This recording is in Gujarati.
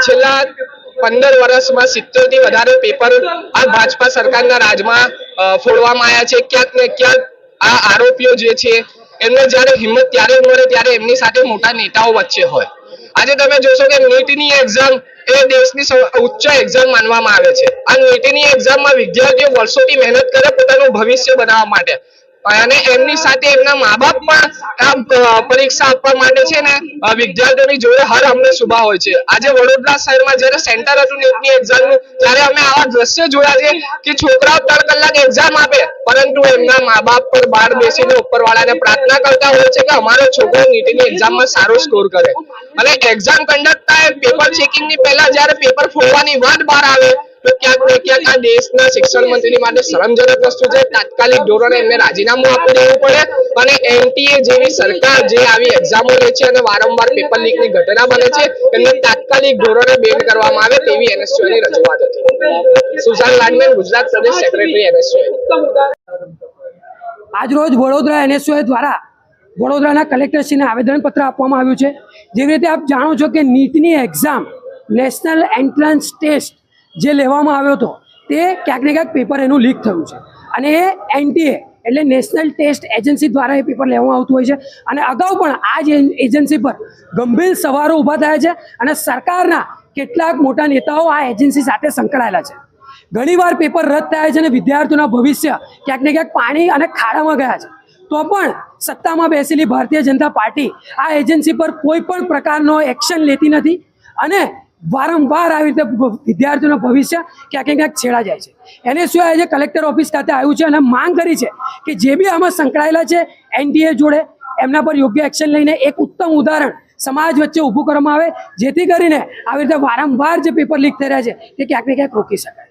છેલ્લા 15 વર્ષમાં 70 થી વધારે પેપર આ ભાજપા સરકારના રાજમાં ફોડવામાં આવ્યા છે। ક્યાંક ને ક્યાંક આ આરોપીઓ જે છે એમને જ્યારે હિંમત ત્યારે મળે ત્યારે એમની સાથે મોટા નેતાઓ વચ્ચે હોય। આજે તમે જોશો કે નીટની એક્ઝામ એ દેશની ઉચ્ચ એક્ઝામ માનવામાં આવે છે। આ નીટની એક્ઝામમાં વિદ્યાર્થીઓ વર્ષોથી મહેનત કરે પોતાનું ભવિષ્ય બનાવવા માટે અને એમની સાથે એમના મા બાપ પણ આ પરીક્ષા આપવા માટે છે ને વિદ્યાર્થીઓની જોડે હર હંમેશ ઊભા હોય છે। આજે વડોદરા શહેરમાં જ્યારે સેન્ટર હતું નીટની એક્ઝામનું ત્યારે અમે આવા દ્રશ્ય જોયા છે કે છોકરાઓ 3 કલાક એક્ઝામ આપે પરંતુ એમના મા બાપ પર બહાર બેસીને ઉપરવાળાને પ્રાર્થના કરતા હોય છે કે અમારો છોકરો નીટની એક્ઝામમાં સારો સ્કોર કરે। અને એક્ઝામ કંડક્ટર પેપર ચેકિંગની પહેલા જ્યારે પેપર ફોડવાની વાત બહાર આવે તો ક્યાંક ને ક્યાંક આ દેશના શિક્ષણ મંત્રી માટે શરમજનક વસ્તુ છે। તાત્કાલિક ધોરણે એમને રાજીનામું આપી દેવું પડે અને એનટીએ જેવી સરકાર જે આવી એક્ઝામો લે છે અને વારંવાર પેપર લીકની ઘટના બને છે એમને તાત્કાલિક ધોરણે બેન કરવામાં આવે તેવી એનએસયુની રજૂઆત હતી। સુઝાન લાડમેન, ગુજરાત પ્રદેશ સેક્રેટરી એનએસયુ। આજરોજ વડોદરા એનએસયુઆઈ દ્વારા વડોદરાના કલેક્ટરશ્રીને આવેદનપત્ર આપવામાં આવ્યું છે। જેવી રીતે આપ જાણો છો કે નીટની એક્ઝામ નેશનલ એન્ટ્રન્સ ટેસ્ટ જે લેવામાં આવ્યો હતો તે ક્યાંક ને ક્યાંક પેપર એનું લીક થયું છે અને એ એનટીએ એટલે નેશનલ ટેસ્ટ એજન્સી દ્વારા એ પેપર લેવામાં આવતું હોય છે અને અગાઉ પણ આ જ એજન્સી પર ગંભીર સવાલો ઊભા થયા છે અને સરકારના કેટલાક મોટા નેતાઓ આ એજન્સી સાથે સંકળાયેલા છે। ઘણીવાર પેપર રદ થયા છે અને વિદ્યાર્થીઓના ભવિષ્ય ક્યાંક ને ક્યાંક પાણી અને ખાડામાં ગયા છે તો પણ સત્તામાં બેસેલી ભારતીય જનતા પાર્ટી આ એજન્સી પર કોઈ પણ પ્રકારનો એક્શન લેતી નથી અને વારંવાર આવી રીતે વિદ્યાર્થીઓનું ભવિષ્ય ક્યાંક ને ક્યાંક છેડા જાય છે। એનએસયુઆઈ આજે કલેક્ટર ઓફિસ ખાતે આવ્યું છે અને માંગ કરી છે કે જે બી આમાં સંકળાયેલા છે એનટીએ જોડે એમના પર યોગ્ય એક્શન લઈને એક ઉત્તમ ઉદાહરણ સમાજ વચ્ચે ઊભું કરવામાં આવે જેથી કરીને આવી રીતે વારંવાર જે પેપર લીક થઈ રહ્યા છે તે ક્યાંક ને ક્યાંક રોકી શકાય।